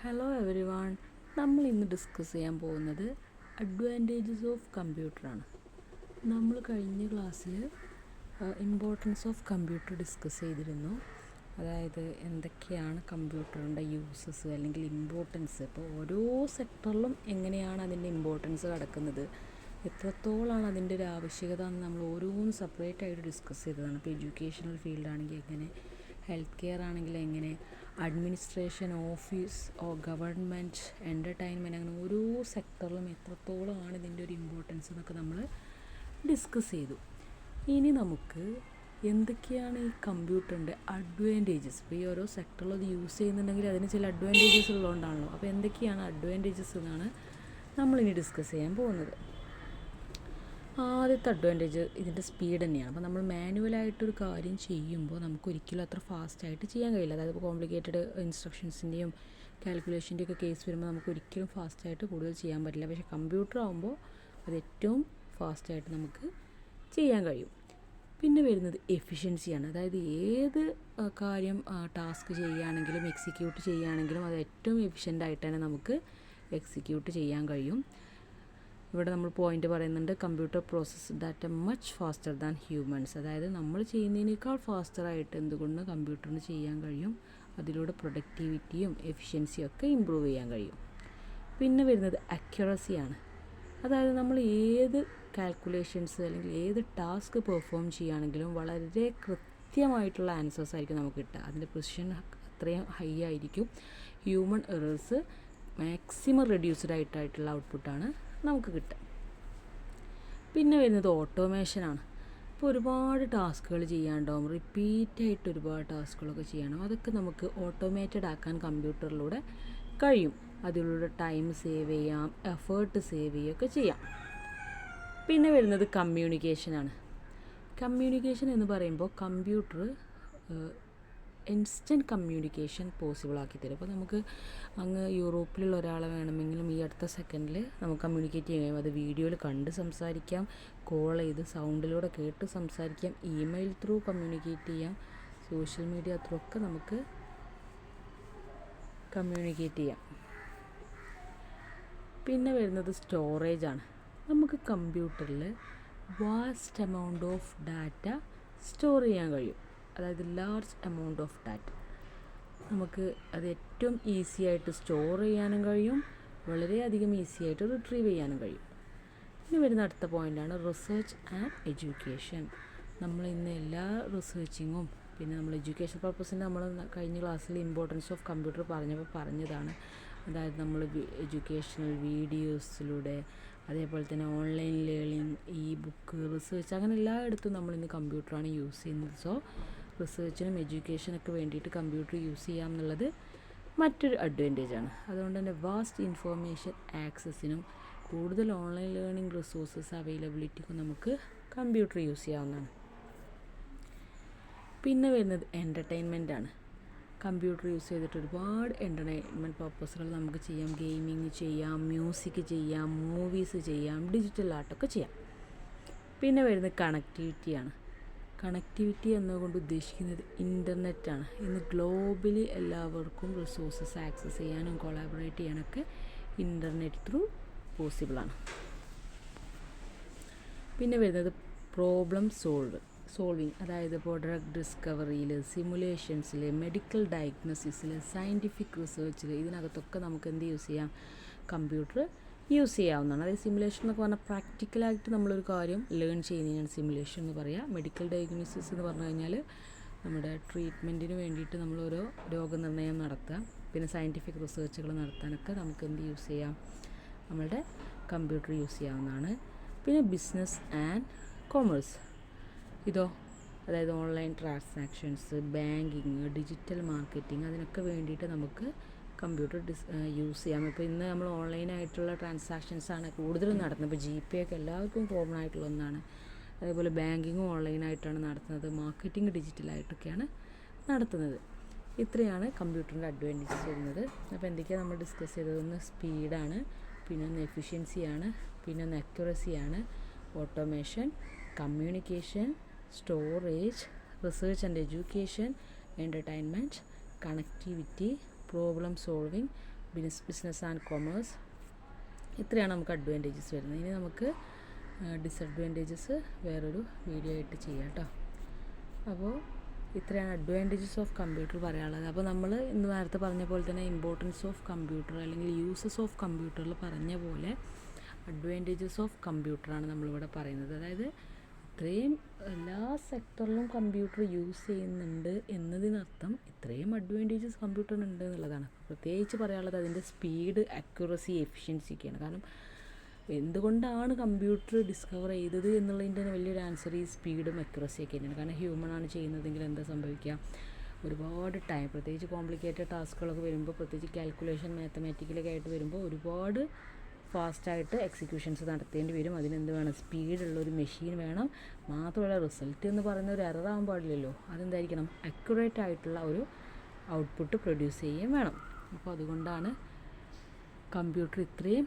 Hello every one. നമ്മൾ ഇന്ന് discuss ചെയ്യാൻ പോകുന്നത് അഡ്വാൻറ്റേജസ് ഓഫ് കമ്പ്യൂട്ടറാണ്. നമ്മൾ കഴിഞ്ഞ ക്ലാസ്സിൽ ഇമ്പോർട്ടൻസ് ഓഫ് കമ്പ്യൂട്ടർ ഡിസ്കസ് ചെയ്തിരുന്നു. അതായത് എന്തൊക്കെയാണ് കമ്പ്യൂട്ടറിൻ്റെ യൂസസ് അല്ലെങ്കിൽ ഇമ്പോർട്ടൻസ്, ഇപ്പോൾ ഓരോ സെക്ടറിലും എങ്ങനെയാണ് അതിൻ്റെ ഇമ്പോർട്ടൻസ് കിടക്കുന്നത്, എത്രത്തോളമാണ് അതിൻ്റെ ഒരു ആവശ്യകത എന്ന് നമ്മൾ ഓരോന്നും സെപ്പറേറ്റ് ആയിട്ട് ഡിസ്കസ് ചെയ്തതാണ്. ഇപ്പോൾ എഡ്യൂക്കേഷണൽ ഫീൽഡാണെങ്കിൽ എങ്ങനെ, ഹെൽത്ത് കെയർ ആണെങ്കിൽ എങ്ങനെ, അഡ്മിനിസ്ട്രേഷൻ, ഓഫീസ്, ഗവൺമെൻറ്, എൻ്റർടൈൻമെൻറ്റ്, അങ്ങനെ ഓരോ സെക്ടറിലും എത്രത്തോളമാണ് ഇതിൻ്റെ ഒരു ഇമ്പോർട്ടൻസ് എന്നൊക്കെ നമ്മൾ ഡിസ്കസ് ചെയ്തു. ഇനി നമുക്ക് എന്തൊക്കെയാണ് ഈ കമ്പ്യൂട്ടറിൻ്റെ അഡ്വാൻറ്റേജസ്, ഇപ്പോൾ ഈ ഓരോ സെക്ടറിലും അത് യൂസ് ചെയ്യുന്നുണ്ടെങ്കിൽ അതിന് ചില അഡ്വാൻറ്റേജസ് ഉള്ളതുകൊണ്ടാണല്ലോ. അപ്പോൾ എന്തൊക്കെയാണ് അഡ്വാൻറ്റേജസ് എന്നാണ് നമ്മളിനി ഡിസ്കസ് ചെയ്യാൻ പോകുന്നത്. ആദ്യത്തെ അഡ്വാൻറ്റേജ് ഇതിൻ്റെ സ്പീഡ് തന്നെയാണ്. അപ്പോൾ നമ്മൾ മാനുവലായിട്ടൊരു കാര്യം ചെയ്യുമ്പോൾ നമുക്കൊരിക്കലും അത്ര ഫാസ്റ്റായിട്ട് ചെയ്യാൻ കഴിയില്ല. അതായത് ഇപ്പോൾ കോംപ്ലിക്കേറ്റഡ് ഇൻസ്ട്രക്ഷൻസിൻ്റെയും കാൽക്കുലേഷൻ്റെയും ഒക്കെ കേസ് വരുമ്പോൾ നമുക്കൊരിക്കലും ഫാസ്റ്റായിട്ട് കൂടുതൽ ചെയ്യാൻ പറ്റില്ല. പക്ഷേ കമ്പ്യൂട്ടർ ആകുമ്പോൾ അത് ഏറ്റവും ഫാസ്റ്റായിട്ട് നമുക്ക് ചെയ്യാൻ കഴിയും. പിന്നെ വരുന്നത് എഫിഷ്യൻസിയാണ്. അതായത് ഏത് കാര്യം ടാസ്ക് ചെയ്യുകയാണെങ്കിലും എക്സിക്യൂട്ട് ചെയ്യുകയാണെങ്കിലും അത് ഏറ്റവും എഫിഷ്യൻ്റായിട്ട് തന്നെ നമുക്ക് എക്സിക്യൂട്ട് ചെയ്യാൻ കഴിയും. ഇവിടെ നമ്മൾ പോയിൻ്റ് പറയുന്നുണ്ട്, computer process data much faster than humans. അതായത് നമ്മൾ ചെയ്യുന്നതിനേക്കാൾ ഫാസ്റ്ററായിട്ട് എന്തുകൊണ്ട് കമ്പ്യൂട്ടറിന് ചെയ്യാൻ കഴിയും. അതിലൂടെ പ്രൊഡക്ടിവിറ്റിയും എഫിഷ്യൻസിയും ഒക്കെ ഇമ്പ്രൂവ് ചെയ്യാൻ കഴിയും. പിന്നെ വരുന്നത് അക്യുറസിയാണ്. അതായത് നമ്മൾ ഏത് കാൽക്കുലേഷൻസ് അല്ലെങ്കിൽ ഏത് ടാസ്ക് പെർഫോം ചെയ്യുകയാണെങ്കിലും വളരെ കൃത്യമായിട്ടുള്ള ആൻസേഴ്സ് ആയിരിക്കും നമുക്ക് കിട്ടുക. അതിൻ്റെ പ്രിസിഷൻ അത്രയും ഹൈ ആയിരിക്കും. ഹ്യൂമൻ എറേഴ്സ് മാക്സിമം റെഡ്യൂസ്ഡ് ആയിട്ടുള്ള ഔട്ട്പുട്ടാണ് നമുക്ക് കിട്ടുക. പിന്നെ വരുന്നത് ഓട്ടോമേഷനാണ്. ഇപ്പോൾ ഒരുപാട് ടാസ്കുകൾ ചെയ്യാണ്ടാവും, റിപ്പീറ്റായിട്ട് ഒരുപാട് ടാസ്കുകളൊക്കെ ചെയ്യണം. അതൊക്കെ നമുക്ക് ഓട്ടോമേറ്റഡ് ആക്കാൻ കമ്പ്യൂട്ടറിലൂടെ കഴിയും. അതിലൂടെ ടൈം സേവ് ചെയ്യാം, എഫേർട്ട് സേവ് ചെയ്യുകയൊക്കെ ചെയ്യാം. പിന്നെ വരുന്നത് കമ്മ്യൂണിക്കേഷനാണ്. കമ്മ്യൂണിക്കേഷൻ എന്ന് പറയുമ്പോൾ കമ്പ്യൂട്ടർ ഇൻസ്റ്റൻറ്റ് കമ്മ്യൂണിക്കേഷൻ പോസിബിൾ ആക്കി തരും. അപ്പോൾ നമുക്ക് അങ്ങ് യൂറോപ്പിലുള്ള ഒരാളെ വേണമെങ്കിലും ഈ അടുത്ത സെക്കൻഡിൽ നമുക്ക് കമ്മ്യൂണിക്കേറ്റ് ചെയ്യാൻ കഴിയും. അത് വീഡിയോയിൽ കണ്ട് സംസാരിക്കാം, കോൾ ചെയ്ത് സൗണ്ടിലൂടെ കേട്ട് സംസാരിക്കാം, ഇമെയിൽ ത്രൂ കമ്മ്യൂണിക്കേറ്റ് ചെയ്യാം, സോഷ്യൽ മീഡിയ ത്രൂ ഒക്കെ നമുക്ക് കമ്മ്യൂണിക്കേറ്റ് ചെയ്യാം. പിന്നെ വരുന്നത് സ്റ്റോറേജാണ്. നമുക്ക് കമ്പ്യൂട്ടറിൽ vast amount of data store ചെയ്യാൻ കഴിയും. അതായത് ലാർജ് എമൗണ്ട് ഓഫ് ഡാറ്റ നമുക്ക് അത് ഏറ്റവും ഈസി ആയിട്ട് സ്റ്റോർ ചെയ്യാനും കഴിയും, വളരെയധികം ഈസി ആയിട്ട് റിട്രീവ് ചെയ്യാനും കഴിയും. ഇനി വരുന്ന അടുത്ത പോയിൻ്റാണ് റിസർച്ച് ആൻഡ് എഡ്യൂക്കേഷൻ. നമ്മൾ ഇന്ന് എല്ലാ റിസർച്ചിങ്ങും പിന്നെ നമ്മൾ എഡ്യൂക്കേഷൻ പർപ്പസിന് നമ്മൾ കഴിഞ്ഞ ക്ലാസ്സിൽ ഇമ്പോർട്ടൻസ് ഓഫ് കമ്പ്യൂട്ടർ പറഞ്ഞതാണ്. അതായത് നമ്മൾ എഡ്യൂക്കേഷണൽ വീഡിയോസിലൂടെ, അതേപോലെ തന്നെ ഓൺലൈൻ ലേണിംഗ്, ഈ ബുക്ക്, റിസർച്ച്, അങ്ങനെ എല്ലായിടത്തും നമ്മളിന്ന് കമ്പ്യൂട്ടറാണ് യൂസ് ചെയ്യുന്നത്. സോ റിസർച്ചിനും എഡ്യൂക്കേഷനൊക്കെ വേണ്ടിയിട്ട് കമ്പ്യൂട്ടർ യൂസ് ചെയ്യാം എന്നുള്ളത് മറ്റൊരു അഡ്വാൻറ്റേജാണ്. അതുകൊണ്ട് തന്നെ വാസ്റ്റ് ഇൻഫോർമേഷൻ ആക്സസിനും കൂടുതൽ ഓൺലൈൻ ലേണിംഗ് റിസോഴ്സസ് അവൈലബിലിറ്റിക്കും നമുക്ക് കമ്പ്യൂട്ടർ യൂസ് ചെയ്യാവുന്നതാണ്. പിന്നെ വരുന്നത് എൻ്റർടൈൻമെൻറ്റാണ്. കമ്പ്യൂട്ടർ യൂസ് ചെയ്തിട്ട് ഒരുപാട് എൻ്റർടൈൻമെൻറ്റ് പർപ്പസുകൾ നമുക്ക് ചെയ്യാം. ഗെയിമിങ് ചെയ്യാം, മ്യൂസിക് ചെയ്യാം, മൂവീസ് ചെയ്യാം, ഡിജിറ്റൽ ആർട്ടൊക്കെ ചെയ്യാം. പിന്നെ വരുന്നത് കണക്ടിവിറ്റിയാണ്. കണക്ടിവിറ്റി എന്നതുകൊണ്ട് ഉദ്ദേശിക്കുന്നത് ഇൻ്റർനെറ്റാണ്. ഇന്ന് ഗ്ലോബലി എല്ലാവർക്കും റിസോഴ്സസ് ആക്സസ് ചെയ്യാനും കൊളാബറേറ്റ് ചെയ്യാനൊക്കെ ഇൻ്റർനെറ്റ് ത്രൂ പോസിബിളാണ്. പിന്നെ വരുന്നത് പ്രോബ്ലം സോൾവിങ്. അതായത് ഇപ്പോൾ ഡ്രഗ് ഡിസ്കവറിയിൽ, സിമുലേഷൻസിൽ, മെഡിക്കൽ ഡയഗ്നോസിസിൽ, സയൻറ്റിഫിക് റിസർച്ചിൽ, ഇതിനകത്തൊക്കെ നമുക്ക് എന്ത് യൂസ് ചെയ്യാം, കമ്പ്യൂട്ടർ യൂസ് ചെയ്യാവുന്നതാണ്. അതായത് സിമുലേഷൻ എന്നൊക്കെ പറഞ്ഞാൽ പ്രാക്ടിക്കലായിട്ട് നമ്മളൊരു കാര്യം ലേൺ ചെയ്യുന്നതിനാണ് സിമുലേഷൻ എന്ന് പറയുക. മെഡിക്കൽ ഡയഗ്നോസിസ് എന്ന് പറഞ്ഞു കഴിഞ്ഞാൽ നമ്മുടെ ട്രീറ്റ്മെൻറ്റിന് വേണ്ടിയിട്ട് നമ്മളോരോ രോഗനിർണയം നടത്തുക. പിന്നെ സയൻറ്റിഫിക് റിസർച്ചുകൾ നടത്താനൊക്കെ നമുക്ക് എന്ത് യൂസ് ചെയ്യാം, നമ്മളുടെ കമ്പ്യൂട്ടർ യൂസ് ചെയ്യാവുന്നതാണ്. പിന്നെ ബിസിനസ് ആൻഡ് കൊമേഴ്സ്, അതായത് online transactions, banking, digital marketing, അതിനൊക്കെ വേണ്ടിയിട്ട് നമുക്ക് കമ്പ്യൂട്ടർ യൂസ് ചെയ്യാം. ഇപ്പോൾ ഇന്ന് നമ്മൾ ഓൺലൈനായിട്ടുള്ള ട്രാൻസാക്ഷൻസാണ് കൂടുതലും നടത്തുന്നത്. ഇപ്പോൾ GPay ഒക്കെ എല്ലാവർക്കും കോമൺ ആയിട്ടുള്ള ഒന്നാണ്. അതേപോലെ ബാങ്കിങ്ങും ഓൺലൈനായിട്ടാണ് നടത്തുന്നത്, മാർക്കറ്റിംഗ് ഡിജിറ്റലായിട്ടൊക്കെയാണ് നടത്തുന്നത്. ഇത്രയാണ് കമ്പ്യൂട്ടറിൻ്റെ അഡ്വാൻറ്റേജസ് വരുന്നത്. അപ്പോൾ എന്തൊക്കെയാണ് നമ്മൾ ഡിസ്കസ് ചെയ്തത്? ഒന്ന് സ്പീഡാണ്, പിന്നെ ഒന്ന് എഫിഷ്യൻസിയാണ്, പിന്നെ ഒന്ന് അക്യുറസിയാണ്, automation, communication, storage, research and education, entertainment, connectivity, problem solving, business and commerce. ഇത്രയാണ് നമുക്ക് അഡ്വാൻറ്റേജസ് വരുന്നത്. ഇനി നമുക്ക് ഡിസഡ്വാൻറ്റേജസ് വേറൊരു വീഡിയോ ആയിട്ട് ചെയ്യാം കേട്ടോ. അപ്പോൾ ഇത്രയാണ് അഡ്വാൻറ്റേജസ് ഓഫ് കമ്പ്യൂട്ടർ പറയാനുള്ളത്. അപ്പോൾ നമ്മൾ ഇന്ന് നേരത്തെ പറഞ്ഞ പോലെ തന്നെ ഇമ്പോർട്ടൻസ് ഓഫ് കമ്പ്യൂട്ടർ അല്ലെങ്കിൽ യൂസസ് ഓഫ് കമ്പ്യൂട്ടറിൽ പറഞ്ഞ പോലെ അഡ്വാൻറ്റേജസ് ഓഫ് കമ്പ്യൂട്ടറാണ് നമ്മളിവിടെ പറയുന്നത്. അതായത് ഇത്രയും എല്ലാ സെക്ടറിലും കമ്പ്യൂട്ടർ യൂസ് ചെയ്യുന്നുണ്ട് എന്നതിനർത്ഥം ഇത്രയും അഡ്വാൻറ്റേജസ് കമ്പ്യൂട്ടറിനുണ്ട് എന്നുള്ളതാണ്. പ്രത്യേകിച്ച് പറയാനുള്ളത് അതിൻ്റെ സ്പീഡ്, അക്യുറസി, എഫിഷ്യൻസിയൊക്കെയാണ്. കാരണം എന്തുകൊണ്ടാണ് കമ്പ്യൂട്ടർ ഡിസ്കവർ ചെയ്തത് എന്നുള്ളതിൻ്റെ വലിയൊരു ആൻസർ ഈ സ്പീഡും അക്യുറസിയൊക്കെ തന്നെയാണ്. കാരണം ഹ്യൂമനാണ് ചെയ്യുന്നതെങ്കിൽ എന്താ സംഭവിക്കുക, ഒരുപാട് ടൈം, പ്രത്യേകിച്ച് കോംപ്ലിക്കേറ്റഡ് ടാസ്കുകളൊക്കെ വരുമ്പോൾ, പ്രത്യേകിച്ച് കാൽക്കുലേഷൻ മാത്തമാറ്റിക്കലൊക്കെ ആയിട്ട് വരുമ്പോൾ ഒരുപാട് ഫാസ്റ്റായിട്ട് എക്സിക്യൂഷൻസ് നടത്തേണ്ടി വരും. അതിനെന്ത് വേണം, സ്പീഡുള്ളൊരു മെഷീൻ വേണം. മാത്രമല്ല റിസൾട്ട് എന്ന് പറയുന്ന ഒരു എറർ ആകാൻ പാടില്ലല്ലോ. അതെന്തായിരിക്കണം, അക്യുറേറ്റ് ആയിട്ടുള്ള ഒരു ഔട്ട്പുട്ട് പ്രൊഡ്യൂസ് ചെയ്യുകയും വേണം. അപ്പോൾ അതുകൊണ്ടാണ് കമ്പ്യൂട്ടർ ഇത്രയും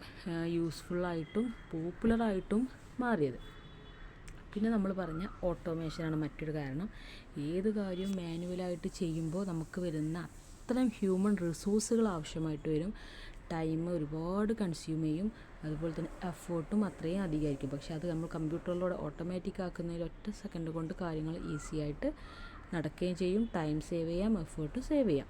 യൂസ്ഫുള്ളായിട്ടും പോപ്പുലറായിട്ടും മാറിയത്. പിന്നെ നമ്മൾ പറഞ്ഞ ഓട്ടോമേഷനാണ് മറ്റൊരു കാരണം. ഏത് കാര്യവും മാനുവലായിട്ട് ചെയ്യുമ്പോൾ നമുക്ക് വരുന്ന അത്രയും ഹ്യൂമൻ റിസോഴ്സുകൾ ആവശ്യമായിട്ട് വരും. ടൈം ഒരുപാട് കൺസ്യൂം ചെയ്യും. അതുപോലെ തന്നെ എഫേർട്ടും അത്രയും അധികമായിരിക്കും. പക്ഷേ അത് നമ്മൾ കമ്പ്യൂട്ടറിലൂടെ ഓട്ടോമാറ്റിക് ആക്കുന്നതിൽ ഒറ്റ സെക്കൻഡ് കൊണ്ട് കാര്യങ്ങൾ ഈസി ആയിട്ട് നടക്കുകയും ചെയ്യും. ടൈം സേവ് ചെയ്യാം, എഫേർട്ട് സേവ് ചെയ്യാം.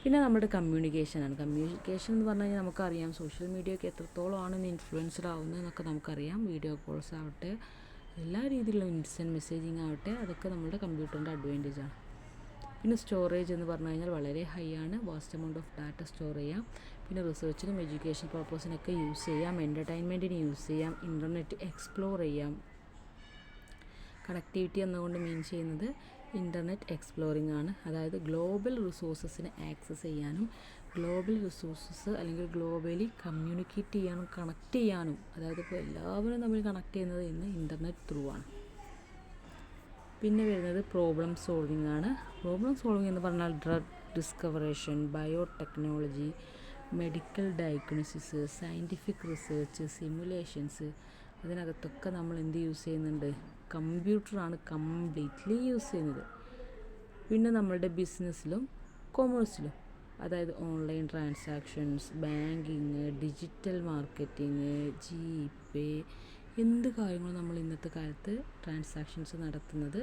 പിന്നെ നമ്മുടെ കമ്മ്യൂണിക്കേഷനാണ്. കമ്മ്യൂണിക്കേഷൻ എന്ന് പറഞ്ഞു കഴിഞ്ഞാൽ നമുക്കറിയാം സോഷ്യൽ മീഡിയ ഒക്കെ എത്രത്തോളമാണ് ഇൻഫ്ലുവൻസ്ഡ് ആവുന്നത് എന്നൊക്കെ നമുക്കറിയാം. വീഡിയോ കോൾസ് ആവട്ടെ, എല്ലാ രീതിയിലുള്ള ഇൻസ്റ്റൻറ്റ് മെസ്സേജിങ് ആവട്ടെ, അതൊക്കെ നമ്മുടെ കമ്പ്യൂട്ടറിൻ്റെ അഡ്വാൻറ്റേജാണ്. പിന്നെ സ്റ്റോറേജ് എന്ന് പറഞ്ഞു കഴിഞ്ഞാൽ വളരെ ഹൈ ആണ്. Vast amount of data store ചെയ്യാം. പിന്നെ റിസർച്ചിനും എഡ്യൂക്കേഷൻ പർപ്പസിനൊക്കെ യൂസ് ചെയ്യാം. എൻ്റർടൈൻമെൻറ്റിന് യൂസ് ചെയ്യാം. ഇൻ്റർനെറ്റ് എക്സ്പ്ലോർ ചെയ്യാം. കണക്ടിവിറ്റി എന്നുകൊണ്ട് മീൻ ചെയ്യുന്നത് ഇൻ്റർനെറ്റ് എക്സ്പ്ലോറിംഗ് ആണ്. അതായത് ഗ്ലോബൽ റിസോഴ്സസിനെ ആക്സസ് ചെയ്യാനും ഗ്ലോബൽ റിസോഴ്സസ് അല്ലെങ്കിൽ ഗ്ലോബലി കമ്മ്യൂണിക്കേറ്റ് ചെയ്യാനും കണക്ട് ചെയ്യാനും, അതായത് ഇപ്പോൾ എല്ലാവരും തമ്മിൽ കണക്ട് ചെയ്യുന്നത് ഇന്ന് ഇൻ്റർനെറ്റ് ത്രൂ ആണ്. പിന്നെ വരുന്നത് പ്രോബ്ലം സോൾവിങ് ആണ്. പ്രോബ്ലം സോൾവിങ് എന്ന് പറഞ്ഞാൽ drug discoveration, biotechnology, medical diagnosis, scientific research, simulations, അതിനകത്തൊക്കെ നമ്മൾ എന്ത് യൂസ് ചെയ്യുന്നുണ്ട്, കമ്പ്യൂട്ടറാണ് കംപ്ലീറ്റ്ലി യൂസ് ചെയ്യുന്നത്. പിന്നെ നമ്മളുടെ ബിസിനസ്സിലും കൊമേഴ്സിലും, അതായത് online transactions, banking, digital marketing, GPay, എന്ത് കാര്യങ്ങളും നമ്മൾ ഇന്നത്തെ കാലത്ത് ട്രാൻസാക്ഷൻസ് നടത്തുന്നത്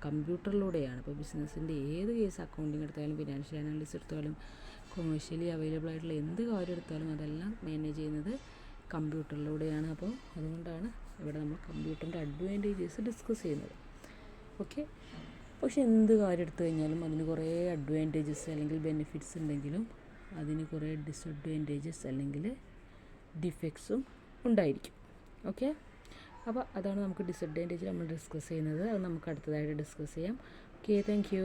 കമ്പ്യൂട്ടറിലൂടെയാണ്. ഇപ്പോൾ ബിസിനസ്സിൻ്റെ ഏത് കേസ്, അക്കൗണ്ടിങ് എടുത്താലും ഫിനാൻഷ്യൽ അനാലിസിസ് എടുത്താലും കൊമേഴ്ഷ്യലി അവൈലബിൾ ആയിട്ടുള്ള എന്ത് കാര്യം എടുത്താലും അതെല്ലാം മാനേജ് ചെയ്യുന്നത് കമ്പ്യൂട്ടറിലൂടെയാണ്. അപ്പോൾ അതുകൊണ്ടാണ് ഇവിടെ നമ്മൾ കമ്പ്യൂട്ടറിൻ്റെ അഡ്വാൻറ്റേജസ് ഡിസ്കസ് ചെയ്യുന്നത്. ഓക്കെ, പക്ഷെ എന്ത് കാര്യം എടുത്തു കഴിഞ്ഞാലും അതിന് കുറേ അഡ്വാൻറ്റേജസ് അല്ലെങ്കിൽ ബെനിഫിറ്റ്സ് ഉണ്ടെങ്കിലും അതിന് കുറേ ഡിസഡ്വാൻറ്റേജസ് അല്ലെങ്കിൽ ഡിഫക്ട്സും ഉണ്ടായിരിക്കും. ഓക്കെ, അപ്പോൾ അതാണ് നമുക്ക് ഡിസഡ്വാൻറ്റേജ് നമ്മൾ ഡിസ്കസ് ചെയ്യുന്നത്. അത് നമുക്ക് അടുത്തതായിട്ട് ഡിസ്കസ് ചെയ്യാം. Okay, thank you.